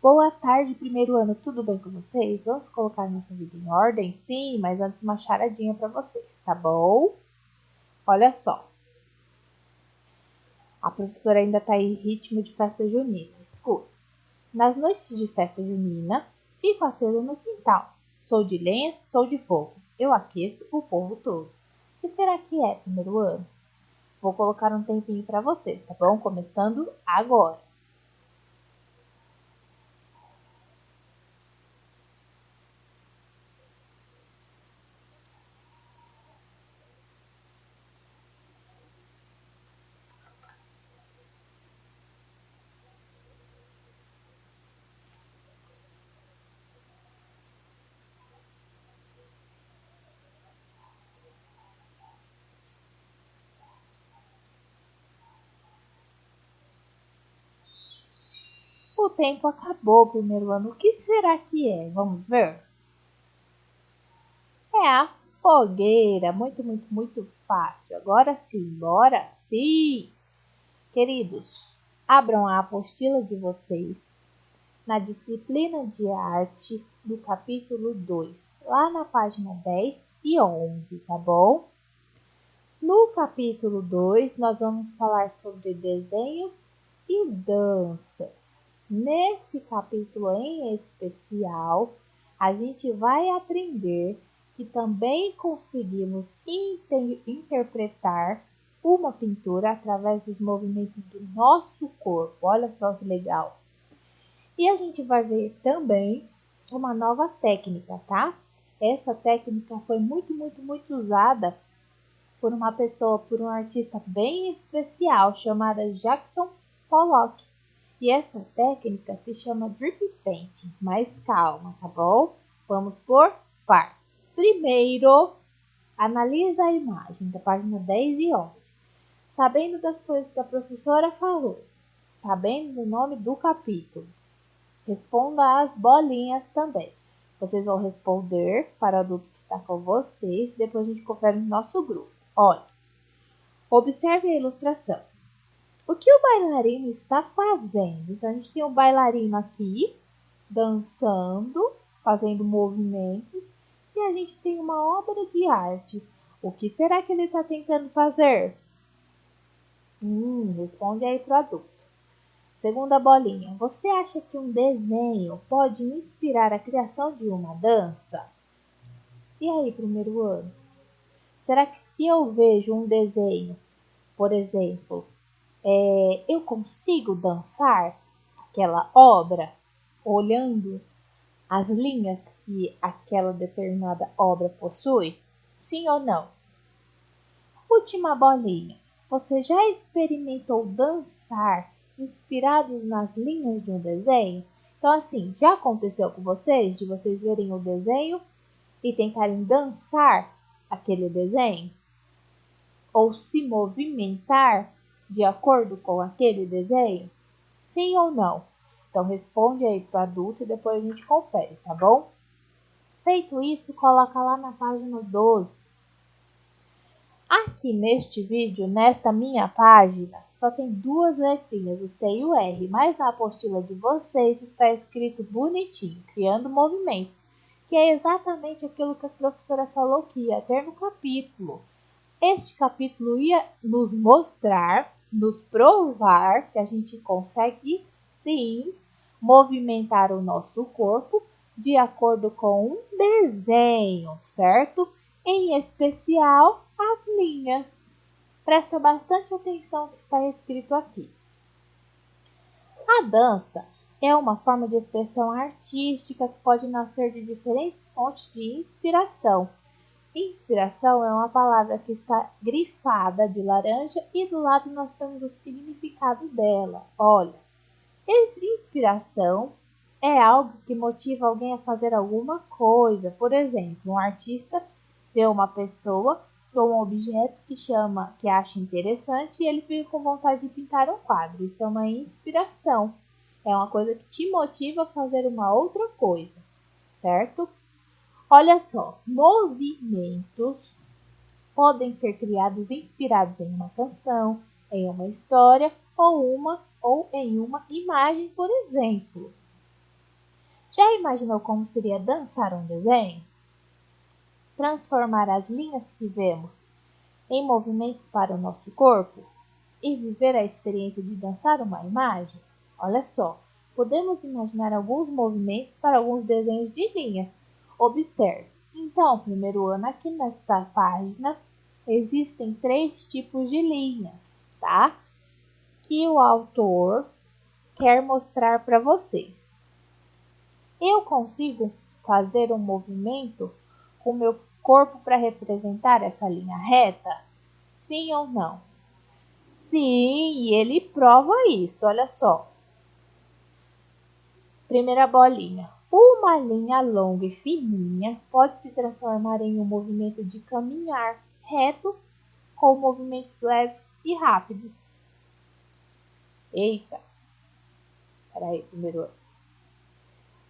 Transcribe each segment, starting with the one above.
Boa tarde, primeiro ano, tudo bem com vocês? Vamos colocar nossa vida em ordem? Sim, mas antes uma charadinha para vocês, tá bom? Olha só, a professora ainda está em ritmo de festa junina. Escuta, nas noites de festa junina, fico acesa no quintal. Sou de lenha, sou de fogo. Eu aqueço o povo todo. O que será que é, primeiro ano? Vou colocar um tempinho para vocês, tá bom? Começando agora. O tempo acabou, primeiro ano. O que será que é? Vamos ver? É a fogueira. Muito, muito, muito fácil. Agora sim, bora? Sim! Queridos, abram a apostila de vocês na disciplina de arte do capítulo 2, lá na página 10 e 11, tá bom? No capítulo 2, nós vamos falar sobre desenhos e danças. Nesse capítulo em especial, a gente vai aprender que também conseguimos interpretar uma pintura através dos movimentos do nosso corpo. Olha só que legal! E a gente vai ver também uma nova técnica, tá? Essa técnica foi muito, muito, muito usada por uma pessoa, por um artista bem especial chamada Jackson Pollock. E essa técnica se chama Drip Painting. Mas calma, tá bom? Vamos por partes. Primeiro, analisa a imagem da página 10 e 11. Sabendo das coisas que a professora falou, sabendo o nome do capítulo, responda as bolinhas também. Vocês vão responder para o adulto que está com vocês, depois a gente confere no nosso grupo. Olha, observe a ilustração. O que o bailarino está fazendo? Então, a gente tem o bailarino aqui, dançando, fazendo movimentos, e a gente tem uma obra de arte. O que será que ele está tentando fazer? Responde aí para o adulto. Segunda bolinha, você acha que um desenho pode inspirar a criação de uma dança? E aí, primeiro ano? Será que se eu vejo um desenho, por exemplo, eu consigo dançar aquela obra olhando as linhas que aquela determinada obra possui? Sim ou não? Última bolinha. Você já experimentou dançar inspirados nas linhas de um desenho? Então, assim, já aconteceu com vocês de vocês verem o desenho e tentarem dançar aquele desenho? Ou se movimentar de acordo com aquele desenho? Sim ou não? Então responde aí para o adulto e depois a gente confere, tá bom? Feito isso, coloca lá na página 12. Aqui neste vídeo, nesta minha página, só tem duas letrinhas, o C e o R, mas na apostila de vocês está escrito bonitinho, criando movimentos, que é exatamente aquilo que a professora falou que ia ter no capítulo. Este capítulo ia nos mostrar, nos provar que a gente consegue sim movimentar o nosso corpo de acordo com um desenho, certo? Em especial as linhas. Presta bastante atenção no que está escrito aqui. A dança é uma forma de expressão artística que pode nascer de diferentes fontes de inspiração. Inspiração é uma palavra que está grifada de laranja e do lado nós temos o significado dela. Olha, inspiração é algo que motiva alguém a fazer alguma coisa. Por exemplo, um artista vê uma pessoa ou um objeto que acha interessante e ele fica com vontade de pintar um quadro. Isso é uma inspiração. É uma coisa que te motiva a fazer uma outra coisa, certo? Olha só, movimentos podem ser criados inspirados em uma canção, em uma história ou em uma imagem, por exemplo. Já imaginou como seria dançar um desenho? Transformar as linhas que vemos em movimentos para o nosso corpo e viver a experiência de dançar uma imagem? Olha só, podemos imaginar alguns movimentos para alguns desenhos de linhas. Observe. Então, primeiro ano, aqui nesta página, existem 3 tipos de linhas, tá? Que o autor quer mostrar para vocês. Eu consigo fazer um movimento com o meu corpo para representar essa linha reta? Sim ou não? Sim, e ele prova isso, olha só. Primeira bolinha. Uma linha longa e fininha pode se transformar em um movimento de caminhar reto com movimentos leves e rápidos. Eita! Peraí, primeiro.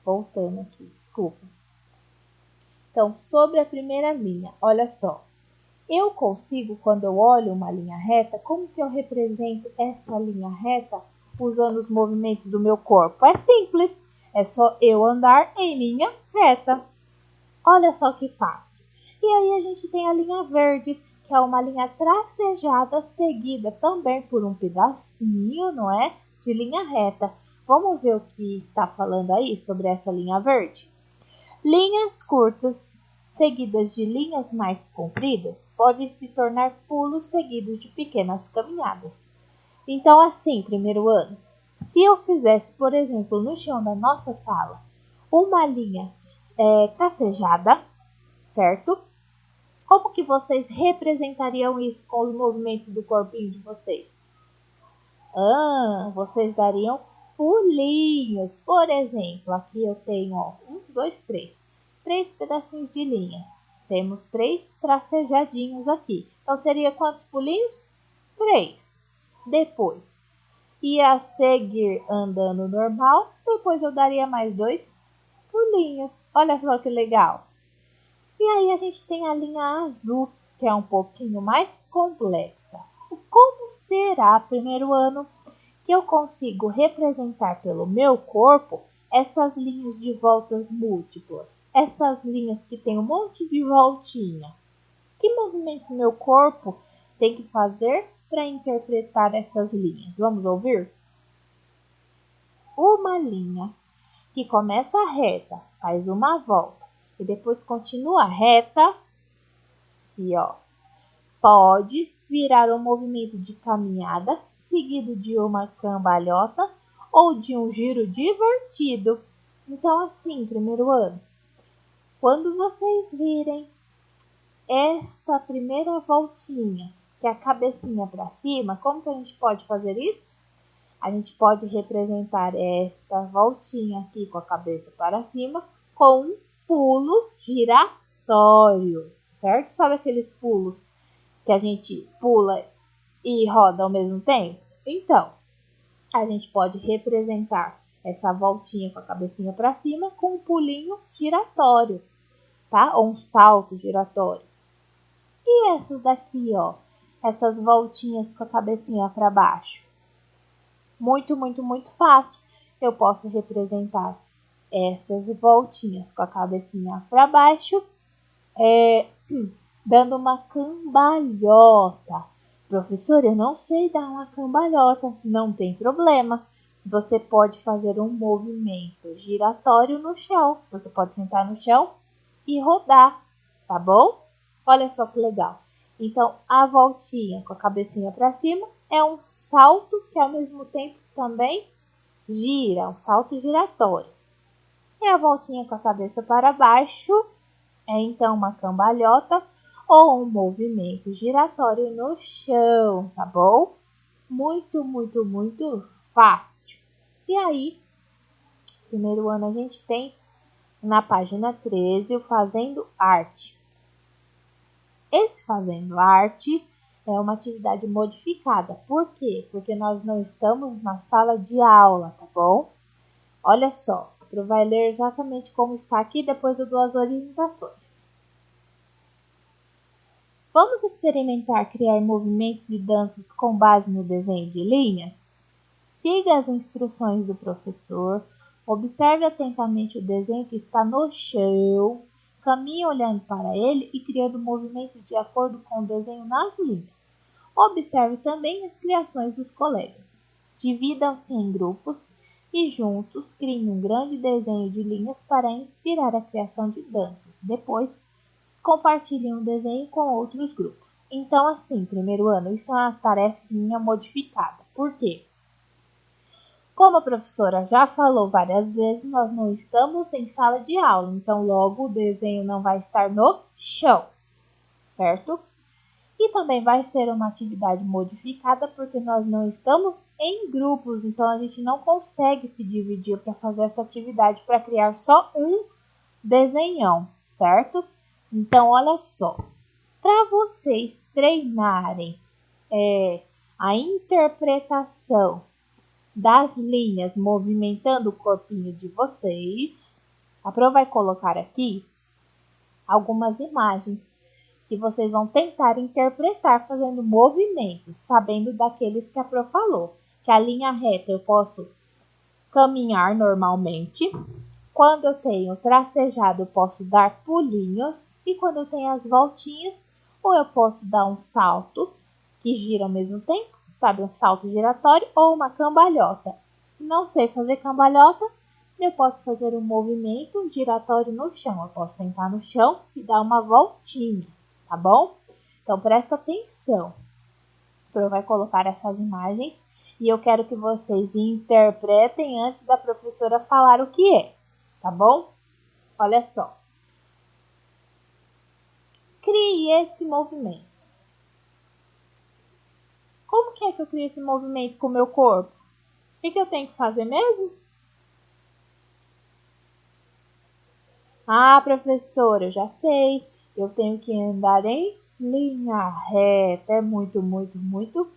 Voltando aqui, desculpa. Então, sobre a primeira linha, olha só. Eu consigo, quando eu olho uma linha reta, como que eu represento essa linha reta usando os movimentos do meu corpo? É simples, é só eu andar em linha reta. Olha só que fácil. E aí a gente tem a linha verde, que é uma linha tracejada seguida também por um pedacinho, não é? De linha reta. Vamos ver o que está falando aí sobre essa linha verde? Linhas curtas seguidas de linhas mais compridas podem se tornar pulos seguidos de pequenas caminhadas. Então, assim, primeiro ano, se eu fizesse, por exemplo, no chão da nossa sala, uma linha tracejada, certo? Como que vocês representariam isso com os movimentos do corpinho de vocês? Vocês dariam pulinhos. Por exemplo, aqui eu tenho 1, 2, 3. 3 pedacinhos de linha. Temos 3 tracejadinhos aqui. Então, seria quantos pulinhos? 3. Depois, ia seguir andando normal. Depois eu daria mais 2 pulinhos. Olha só que legal. E aí a gente tem a linha azul, que é um pouquinho mais complexa. Como será, primeiro ano, que eu consigo representar pelo meu corpo essas linhas de voltas múltiplas? Essas linhas que tem um monte de voltinha. Que movimento meu corpo tem que fazer para interpretar essas linhas? Vamos ouvir? Uma linha que começa reta, faz uma volta e depois continua reta, aqui ó, pode virar um movimento de caminhada seguido de uma cambalhota ou de um giro divertido. Então, assim, primeiro ano, quando vocês virem esta primeira voltinha, que é a cabecinha para cima, como que a gente pode fazer isso? A gente pode representar esta voltinha aqui com a cabeça para cima com um pulo giratório, certo? Sabe aqueles pulos que a gente pula e roda ao mesmo tempo? Então, a gente pode representar essa voltinha com a cabecinha para cima com um pulinho giratório, tá? Ou um salto giratório. E essas daqui, ó, essas voltinhas com a cabecinha para baixo? Muito, muito, muito fácil. Eu posso representar essas voltinhas com a cabecinha para baixo, dando uma cambalhota. Professor, eu não sei dar uma cambalhota. Não tem problema. Você pode fazer um movimento giratório no chão. Você pode sentar no chão e rodar, tá bom? Olha só que legal. Então, a voltinha com a cabecinha para cima é um salto que ao mesmo tempo também gira, um salto giratório. E a voltinha com a cabeça para baixo é então uma cambalhota ou um movimento giratório no chão, tá bom? Muito, muito, muito fácil. E aí, primeiro ano a gente tem na página 13 o Fazendo Arte. Esse Fazendo Arte é uma atividade modificada. Por quê? Porque nós não estamos na sala de aula, tá bom? Olha só, você vai ler exatamente como está aqui, depois eu dou as orientações. Vamos experimentar criar movimentos e danças com base no desenho de linhas? Siga as instruções do professor, Observe atentamente o desenho que está no chão. Caminhe olhando para ele e criando movimentos de acordo com o desenho nas linhas. Observe também as criações dos colegas. Dividam-se em grupos e juntos criem um grande desenho de linhas para inspirar a criação de danças. Depois, compartilhem o desenho com outros grupos. Então, assim, primeiro ano, isso é uma tarefinha modificada. Por quê? Como a professora já falou várias vezes, nós não estamos em sala de aula, então logo o desenho não vai estar no chão, certo? E também vai ser uma atividade modificada porque nós não estamos em grupos, então a gente não consegue se dividir para fazer essa atividade para criar só um desenhão, certo? Então, olha só, para vocês treinarem a interpretação das linhas movimentando o corpinho de vocês, a Pro vai colocar aqui algumas imagens que vocês vão tentar interpretar fazendo movimentos, sabendo daqueles que a Pro falou. Que a linha reta eu posso caminhar normalmente. Quando eu tenho tracejado, eu posso dar pulinhos. E quando eu tenho as voltinhas, ou eu posso dar um salto que gira ao mesmo tempo, sabe, um salto giratório ou uma cambalhota. Não sei fazer cambalhota, eu posso fazer um movimento giratório no chão. Eu posso sentar no chão e dar uma voltinha, tá bom? Então presta atenção. Eu vai colocar essas imagens e eu quero que vocês interpretem antes da professora falar o que é, tá bom? Olha só. Crie esse movimento. Como que é que eu crio esse movimento com o meu corpo? O que eu tenho que fazer mesmo? Ah, professora, eu já sei. Eu tenho que andar em linha reta. É muito, muito, muito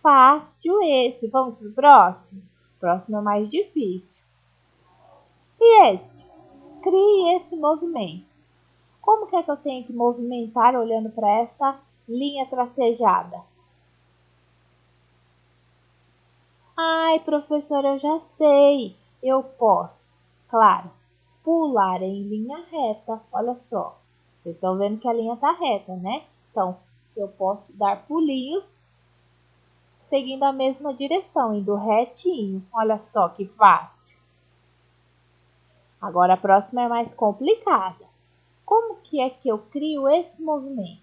fácil esse. Vamos pro próximo? O próximo é mais difícil. E este? Crie esse movimento. Como que é que eu tenho que movimentar olhando para essa linha tracejada? Ai, professora, eu já sei. Eu posso, claro, pular em linha reta. Olha só. Vocês estão vendo que a linha está reta, né? Então, eu posso dar pulinhos seguindo a mesma direção, indo retinho. Olha só que fácil. Agora a próxima é mais complicada. Como que é que eu crio esse movimento?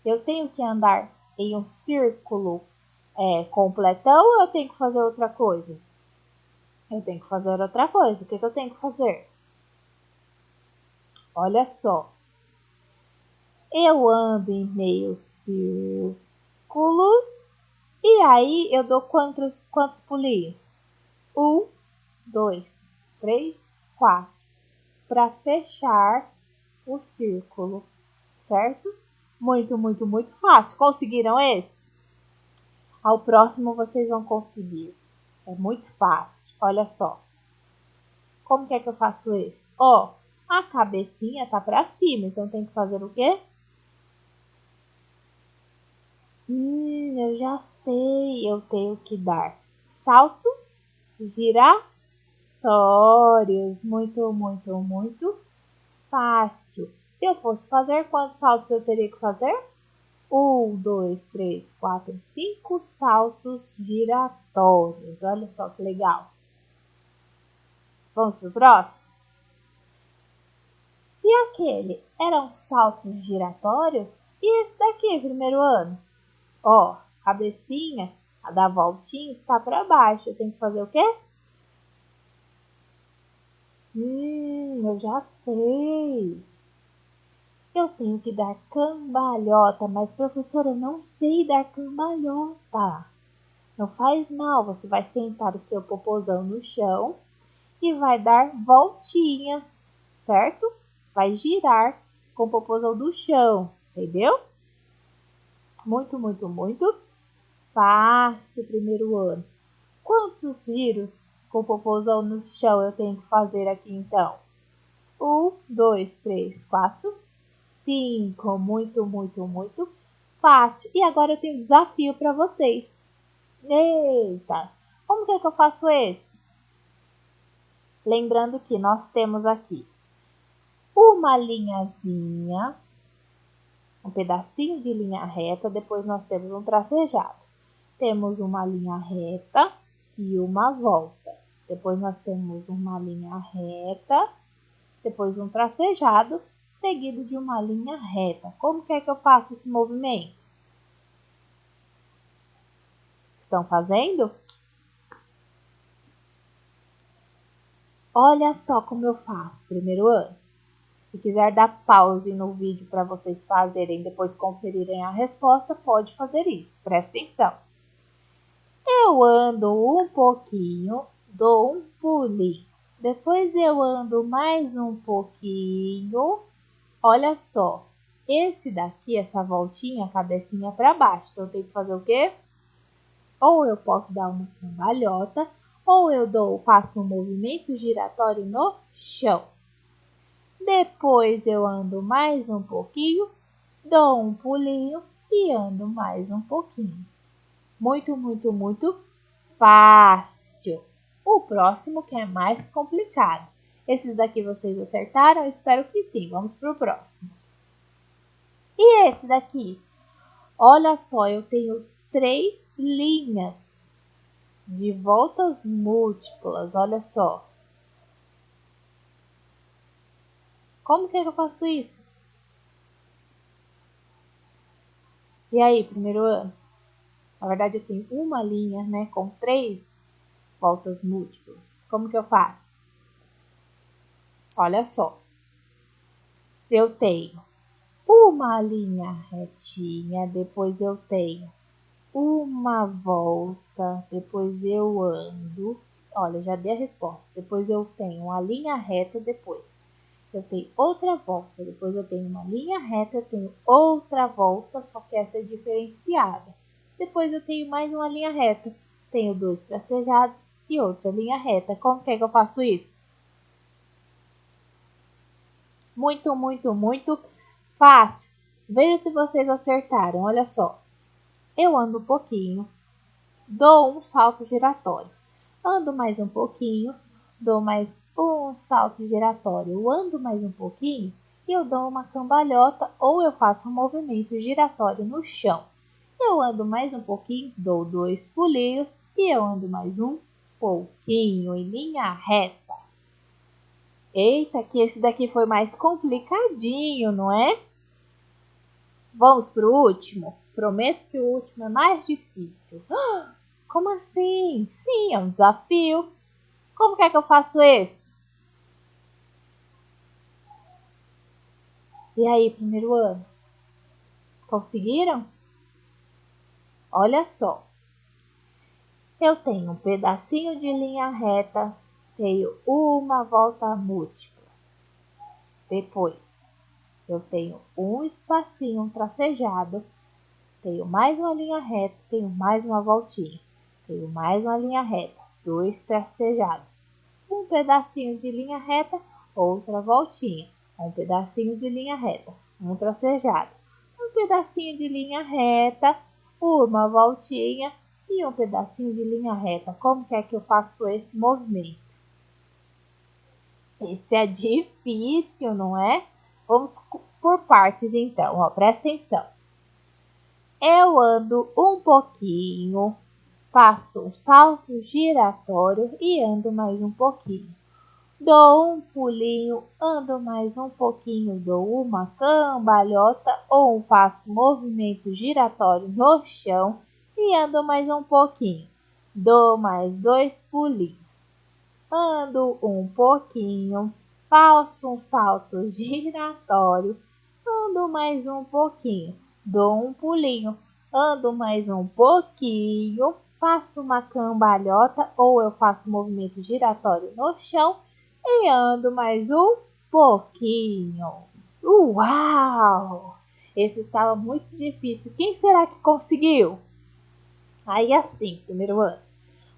Eu tenho que andar em um círculo completão ou eu tenho que fazer outra coisa? Eu tenho que fazer outra coisa. O que eu tenho que fazer? Olha só. Eu ando em meio círculo e aí eu dou quantos pulinhos? 1, 2, 3, 4. Para fechar o círculo, certo? Muito, muito, muito fácil. Conseguiram esse? Ao próximo vocês vão conseguir. É muito fácil. Olha só. Como que é que eu faço esse? Ó, a cabecinha tá para cima, então tem que fazer o quê? Eu já sei. Eu tenho que dar saltos giratórios. Muito, muito, muito fácil. Se eu fosse fazer, quantos saltos eu teria que fazer? 1, 2, 3, 4, 5 saltos giratórios. Olha só que legal. Vamos para o próximo? Se aquele eram saltos giratórios, e esse daqui, primeiro ano? Ó, cabecinha, a da voltinha está para baixo. Eu tenho que fazer o quê? Eu já sei. Eu tenho que dar cambalhota, mas professora, eu não sei dar cambalhota. Não faz mal, você vai sentar o seu popozão no chão e vai dar voltinhas, certo? Vai girar com o popozão do chão, entendeu? Muito, muito, muito fácil primeiro ano. Quantos giros com o popozão no chão eu tenho que fazer aqui então? 1, 2, 3, 4, 5. Muito, muito, muito fácil. E agora eu tenho um desafio para vocês. Eita! Como que é que eu faço esse? Lembrando que nós temos aqui uma linhazinha, um pedacinho de linha reta, depois nós temos um tracejado. Temos uma linha reta e uma volta. Depois nós temos uma linha reta, depois um tracejado, seguido de uma linha reta. Como que é que eu faço esse movimento? Estão fazendo? Olha só como eu faço, primeiro ano. Se quiser dar pause no vídeo para vocês fazerem, depois conferirem a resposta, pode fazer isso. Presta atenção. Eu ando um pouquinho, dou um pulinho. Depois eu ando mais um pouquinho. Olha só, esse daqui, essa voltinha, a cabecinha para baixo. Então eu tenho que fazer o quê? Ou eu posso dar uma cambalhota, ou eu faço um movimento giratório no chão. Depois eu ando mais um pouquinho, dou um pulinho e ando mais um pouquinho. Muito, muito, muito fácil. O próximo que é mais complicado. Esses daqui vocês acertaram? Espero que sim. Vamos para o próximo. E esse daqui? Olha só, eu tenho 3 linhas de voltas múltiplas. Olha só. Como que eu faço isso? E aí, primeiro ano? Na verdade, eu tenho uma linha, né, com 3 voltas múltiplas. Como que eu faço? Olha só. Eu tenho uma linha retinha, depois eu tenho uma volta, depois eu ando. Olha, já dei a resposta. Depois eu tenho uma linha reta, depois eu tenho outra volta, depois eu tenho uma linha reta, eu tenho outra volta, só que essa é diferenciada. Depois eu tenho mais uma linha reta, tenho 2 tracejados e outra linha reta. Como que é que eu faço isso? Muito, muito, muito fácil. Veja se vocês acertaram. Olha só. Eu ando um pouquinho, dou um salto giratório. Ando mais um pouquinho, dou mais um salto giratório. Eu ando mais um pouquinho e eu dou uma cambalhota ou eu faço um movimento giratório no chão. Eu ando mais um pouquinho, dou 2 pulinhos e eu ando mais um pouquinho em linha reta. Eita, que esse daqui foi mais complicadinho, não é? Vamos para o último? Prometo que o último é mais difícil. Como assim? Sim, é um desafio. Como que é que eu faço esse? E aí, primeiro ano? Conseguiram? Olha só. Eu tenho um pedacinho de linha reta, tenho uma volta múltipla. Depois, eu tenho um espacinho, um tracejado, tenho mais uma linha reta, tenho mais uma voltinha. Tenho mais uma linha reta, 2 tracejados, um pedacinho de linha reta, outra voltinha, um pedacinho de linha reta, um tracejado, um pedacinho de linha reta, uma voltinha e um pedacinho de linha reta. Como que é que eu faço esse movimento? Esse é difícil, não é? Vamos por partes então, ó, presta atenção. Eu ando um pouquinho, faço um salto giratório e ando mais um pouquinho. Dou um pulinho, ando mais um pouquinho, dou uma cambalhota ou faço movimento giratório no chão e ando mais um pouquinho. Dou mais 2 pulinhos. Ando um pouquinho, faço um salto giratório, ando mais um pouquinho, dou um pulinho, ando mais um pouquinho, faço uma cambalhota ou eu faço movimento giratório no chão e ando mais um pouquinho. Uau! Esse estava muito difícil. Quem será que conseguiu? Aí assim, primeiro ano.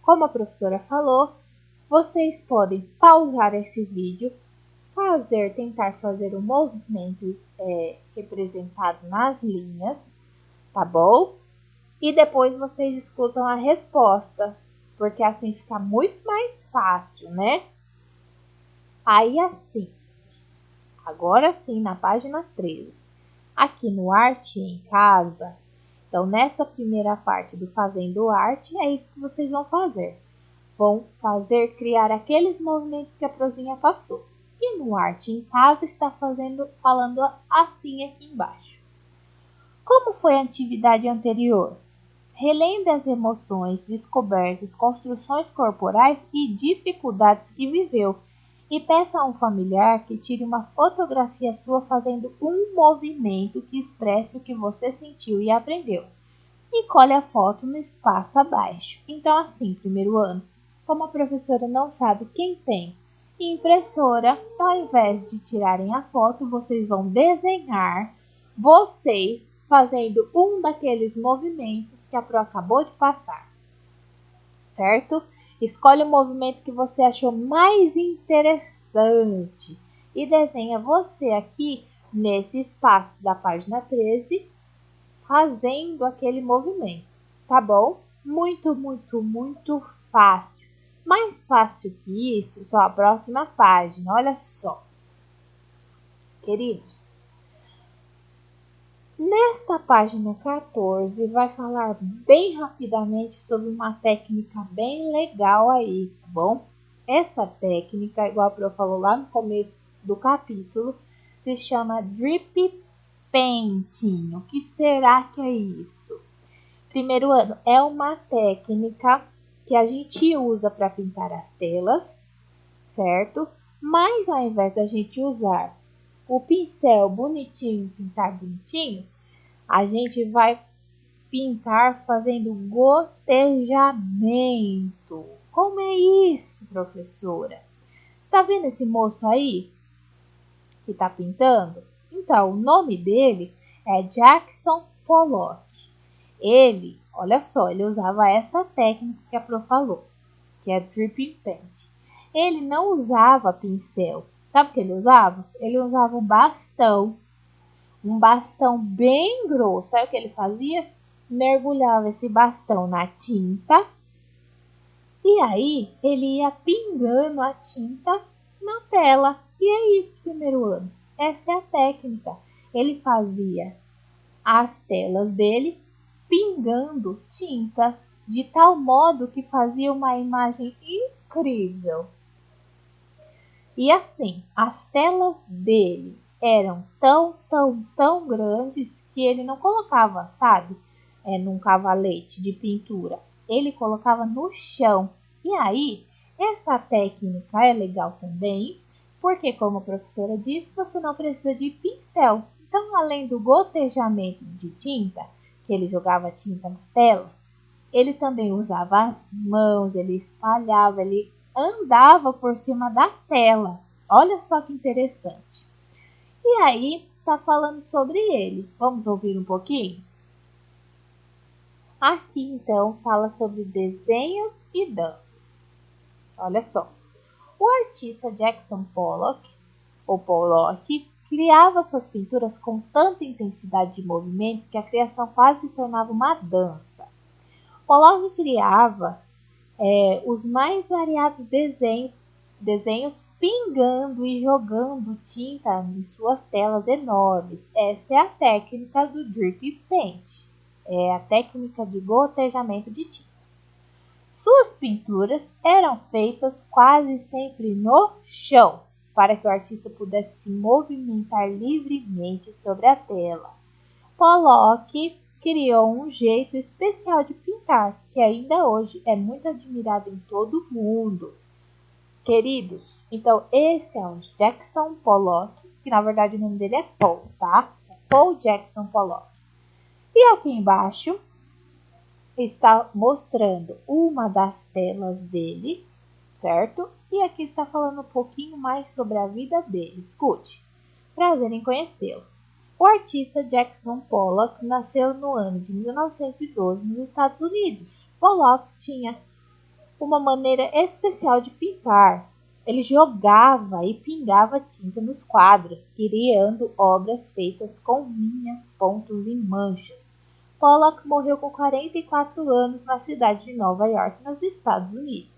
Como a professora falou, vocês podem pausar esse vídeo, tentar fazer o movimento representado nas linhas, tá bom? E depois vocês escutam a resposta, porque assim fica muito mais fácil, né? Aí assim, agora sim, na página 13, aqui no Arte em Casa, então nessa primeira parte do Fazendo Arte, é isso que vocês vão fazer. Vão fazer, criar aqueles movimentos que a prozinha passou. E no Arte em Casa está falando assim aqui embaixo. Como foi a atividade anterior? Relembre as emoções, descobertas, construções corporais e dificuldades que viveu. E peça a um familiar que tire uma fotografia sua fazendo um movimento que expresse o que você sentiu e aprendeu. E colhe a foto no espaço abaixo. Então, assim, primeiro ano, como a professora não sabe quem tem impressora, ao invés de tirarem a foto, vocês vão desenhar vocês fazendo um daqueles movimentos que a Pro acabou de passar, certo? Escolhe o movimento que você achou mais interessante e desenha você aqui nesse espaço da página 13 fazendo aquele movimento, tá bom? Muito, muito, muito fácil. Mais fácil que isso, só a próxima página, olha só. Queridos, nesta página 14 vai falar bem rapidamente sobre uma técnica bem legal aí, tá bom? Essa técnica, igual a Pro falou lá no começo do capítulo, se chama Drip Painting. O que será que é isso? Primeiro ano, é uma técnica que a gente usa para pintar as telas, certo? Mas ao invés da gente usar o pincel bonitinho, pintar bonitinho, a gente vai pintar fazendo gotejamento. Como é isso, professora? Tá vendo esse moço aí que está pintando? Então, o nome dele é Jackson Pollock. Ele, olha só, ele usava essa técnica que a Pro falou, que é Dripping Paint. Ele não usava pincel. Sabe o que ele usava? Ele usava um bastão bem grosso. Aí o que ele fazia? Mergulhava esse bastão na tinta e aí ele ia pingando a tinta na tela. E é isso, primeiro ano. Essa é a técnica. Ele fazia as telas dele pingando tinta de tal modo que fazia uma imagem incrível. E assim, as telas dele eram tão grandes que ele não colocava, sabe, num cavalete de pintura. Ele colocava no chão. E aí, essa técnica é legal também, porque como a professora disse, você não precisa de pincel. Então, além do gotejamento de tinta, que ele jogava tinta na tela, ele também usava as mãos, ele espalhava, ele andava por cima da tela. Olha só que interessante. E aí, tá falando sobre ele. Vamos ouvir um pouquinho? Aqui, então, fala sobre desenhos e danças. Olha só. O artista Jackson Pollock, ou Pollock, criava suas pinturas com tanta intensidade de movimentos que a criação quase se tornava uma dança. Pollock criava os mais variados desenhos pingando e jogando tinta em suas telas enormes. Essa é a técnica do Drip Paint, é a técnica de gotejamento de tinta. Suas pinturas eram feitas quase sempre no chão, para que o artista pudesse se movimentar livremente sobre a tela. Pollock criou um jeito especial de pintar, que ainda hoje é muito admirado em todo o mundo. Queridos, então esse é o Jackson Pollock, que na verdade o nome dele é Paul, tá? É Paul Jackson Pollock. E aqui embaixo está mostrando uma das telas dele, certo? E aqui está falando um pouquinho mais sobre a vida dele. Escute, prazer em conhecê-lo. O artista Jackson Pollock nasceu no ano de 1912 nos Estados Unidos. Pollock tinha uma maneira especial de pintar. Ele jogava e pingava tinta nos quadros, criando obras feitas com linhas, pontos e manchas. Pollock morreu com 44 anos na cidade de Nova York, nos Estados Unidos.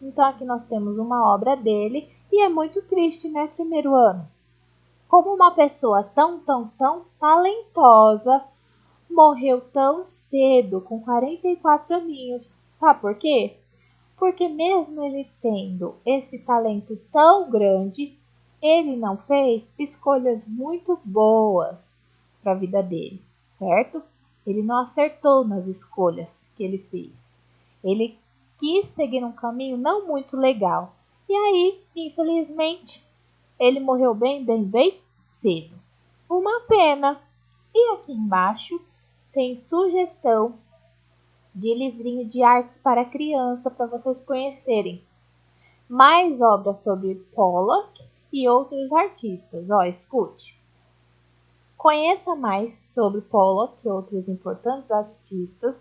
Então aqui nós temos uma obra dele e é muito triste, né, primeiro ano. Como uma pessoa tão talentosa morreu tão cedo, com 44 aninhos. Sabe por quê? Porque mesmo ele tendo esse talento tão grande, ele não fez escolhas muito boas para a vida dele, certo? Ele não acertou nas escolhas que ele fez. Ele quis seguir um caminho não muito legal. E aí, infelizmente, ele morreu bem cedo. Uma pena. E aqui embaixo tem sugestão de livrinho de artes para criança para vocês conhecerem mais obras sobre Pollock e outros artistas. Ó, escute. Conheça mais sobre Pollock e outros importantes artistas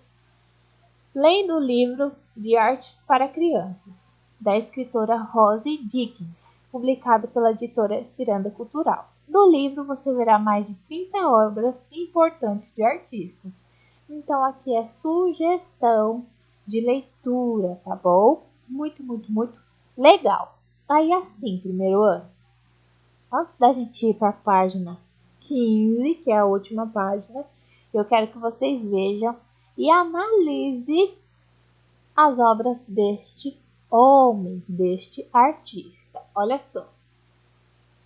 lendo o livro de artes para crianças da escritora Rose Dickens, publicado pela editora Ciranda Cultural. No livro você verá mais de 30 obras importantes de artistas. Então aqui é sugestão de leitura, tá bom? Muito legal. Aí assim, primeiro ano. Antes da gente ir para a página 15, que é a última página, eu quero que vocês vejam e analise as obras deste homem, deste artista. Olha só.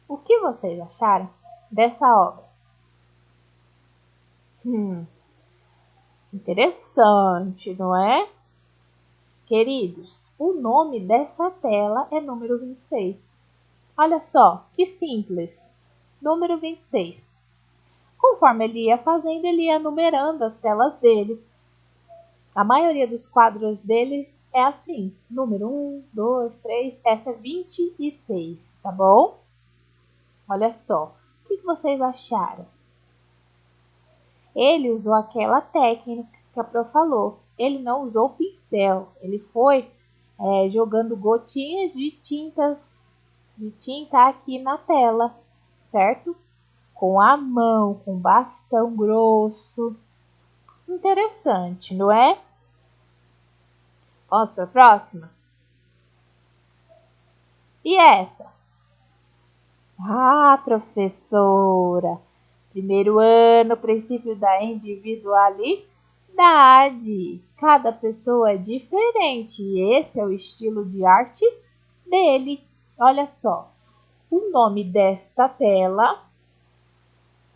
O que vocês acharam dessa obra? Interessante, não é? Queridos, o nome dessa tela é número 26. Olha só, que simples. Número 26. Conforme ele ia fazendo, ele ia numerando as telas dele. A maioria dos quadros dele é assim. Número 1, 2, 3, essa é 26, tá bom? Olha só, o que vocês acharam? Ele usou aquela técnica que a Pro falou. Ele não usou o pincel. Ele foi jogando gotinhas de tinta aqui na tela, certo? Com a mão, com bastão grosso. Interessante, não é? Vamos para a próxima? E essa? Ah, professora! Primeiro ano, princípio da individualidade. Cada pessoa é diferente e esse é o estilo de arte dele. Olha só, o nome desta tela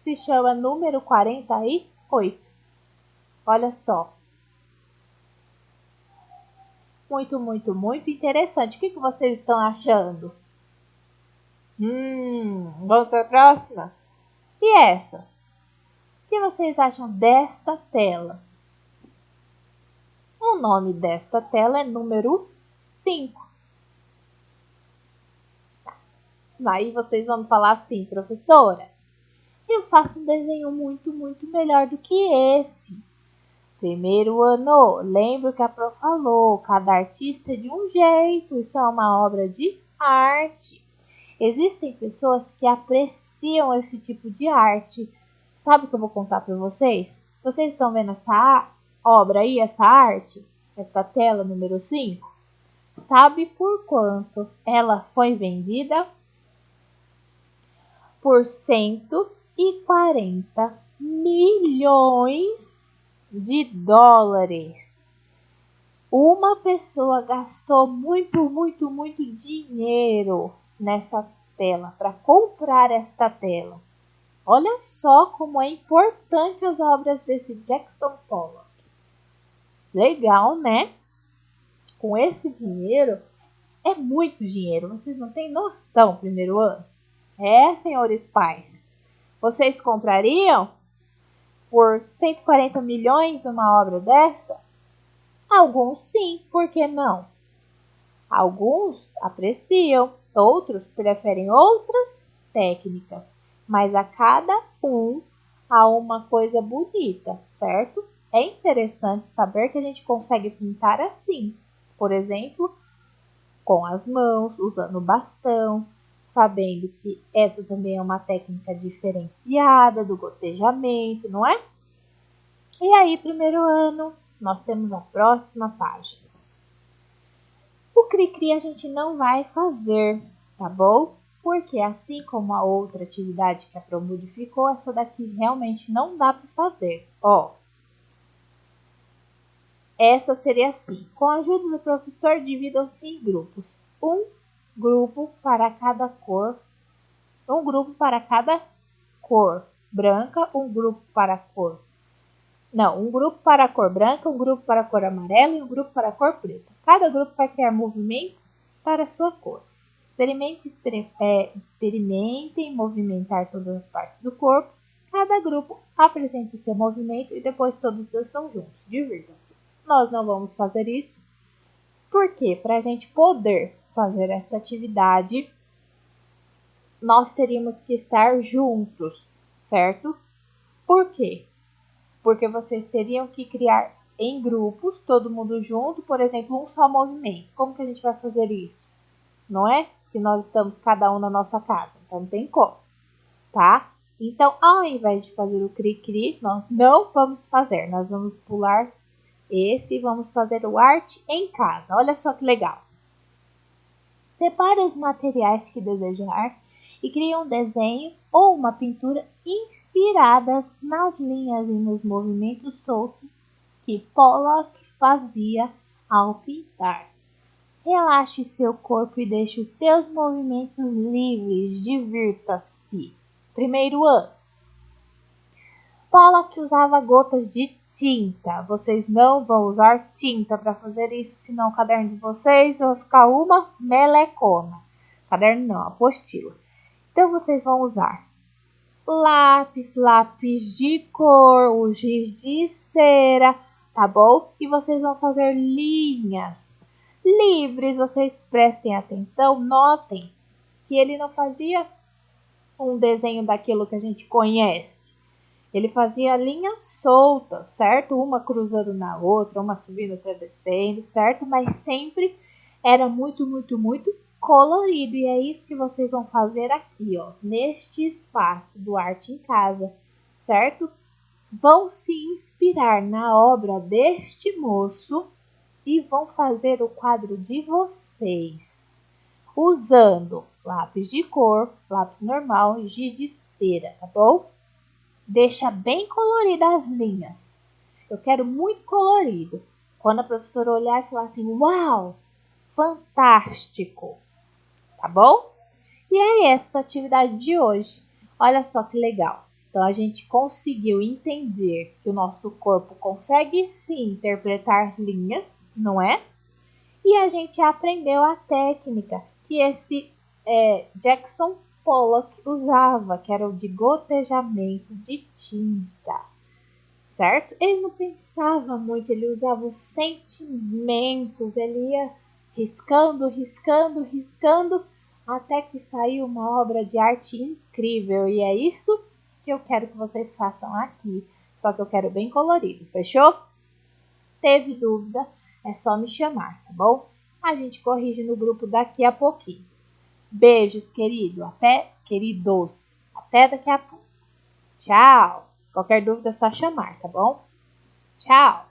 se chama número 48. Olha só. Muito interessante. O que vocês estão achando? Vamos para a próxima? E essa? O que vocês acham desta tela? O nome desta tela é número 5. Aí vocês vão falar assim, professora, eu faço um desenho muito melhor do que esse. Primeiro ano, lembra que a Pro falou, cada artista é de um jeito, isso é uma obra de arte. Existem pessoas que apreciam esse tipo de arte. Sabe o que eu vou contar para vocês? Vocês estão vendo essa obra aí, essa arte? Essa tela número 5? Sabe por quanto ela foi vendida? Por 140 milhões de dólares. Uma pessoa gastou muito dinheiro nessa tela, para comprar esta tela. Olha só como é importante as obras desse Jackson Pollock. Legal, né? Com esse dinheiro, é muito dinheiro. Vocês não têm noção, primeiro ano. Senhores pais. Vocês comprariam por 140 milhões uma obra dessa? Alguns sim, por que não? Alguns apreciam, outros preferem outras técnicas, mas a cada um há uma coisa bonita, certo? É interessante saber que a gente consegue pintar assim, por exemplo, com as mãos, usando bastão, sabendo que essa também é uma técnica diferenciada do gotejamento, não é? E aí, primeiro ano, nós temos a próxima página. O cri-cri a gente não vai fazer, tá bom? Porque assim como a outra atividade que a Pro modificou, essa daqui realmente não dá para fazer. Ó, essa seria assim. Com a ajuda do professor, dividam-se em grupos. Um grupo para cada cor. Um grupo para cada cor branca, um grupo para a cor. Não, um grupo para a cor branca, um grupo para a cor amarela e um grupo para a cor preta. Cada grupo vai criar movimentos para a sua cor. Experimentem movimentar todas as partes do corpo. Cada grupo apresenta o seu movimento e depois todos dançam juntos. Divirtam-se. Nós não vamos fazer isso. Porque para a gente poder fazer essa atividade, nós teríamos que estar juntos, certo? Por quê? Porque vocês teriam que criar em grupos, todo mundo junto, por exemplo, um só movimento. Como que a gente vai fazer isso? Não é? Se nós estamos cada um na nossa casa. Então não tem como, tá? Então, ao invés de fazer o cri-cri, nós não vamos fazer. Nós vamos pular esse e vamos fazer o arte em casa. Olha só que legal. Separe os materiais que desejar e crie um desenho ou uma pintura inspiradas nas linhas e nos movimentos soltos que Pollock fazia ao pintar. Relaxe seu corpo e deixe os seus movimentos livres. Divirta-se. Primeiro ano. Pollock usava gotas de tinta. Vocês não vão usar tinta para fazer isso, senão o caderno de vocês vai ficar uma melecona. Caderno não, apostila. Então vocês vão usar lápis de cor, o giz de cera, tá bom? E vocês vão fazer linhas livres. Vocês prestem atenção, notem que ele não fazia um desenho daquilo que a gente conhece. Ele fazia linhas soltas, certo? Uma cruzando na outra, uma subindo, outra descendo, certo? Mas sempre era muito, muito, muito colorido. E é isso que vocês vão fazer aqui, ó, neste espaço do Arte em Casa, certo? Vão se inspirar na obra deste moço e vão fazer o quadro de vocês, usando lápis de cor, lápis normal e giz de cera, tá bom? Deixa bem coloridas as linhas. Eu quero muito colorido. Quando a professora olhar e falar assim, uau, fantástico, tá bom? E é essa a atividade de hoje. Olha só que legal. Então a gente conseguiu entender que o nosso corpo consegue sim interpretar linhas, não é? E a gente aprendeu a técnica que esse Jackson Pollock usava, que era o de gotejamento de tinta, certo? Ele não pensava muito, ele usava os sentimentos, ele ia riscando, riscando, riscando, até que saiu uma obra de arte incrível. E é isso que eu quero que vocês façam aqui, só que eu quero bem colorido, fechou? Teve dúvida? É só me chamar, tá bom? A gente corrige no grupo daqui a pouquinho. Beijos, queridos. Até daqui a pouco. Tchau. Qualquer dúvida é só chamar, tá bom? Tchau.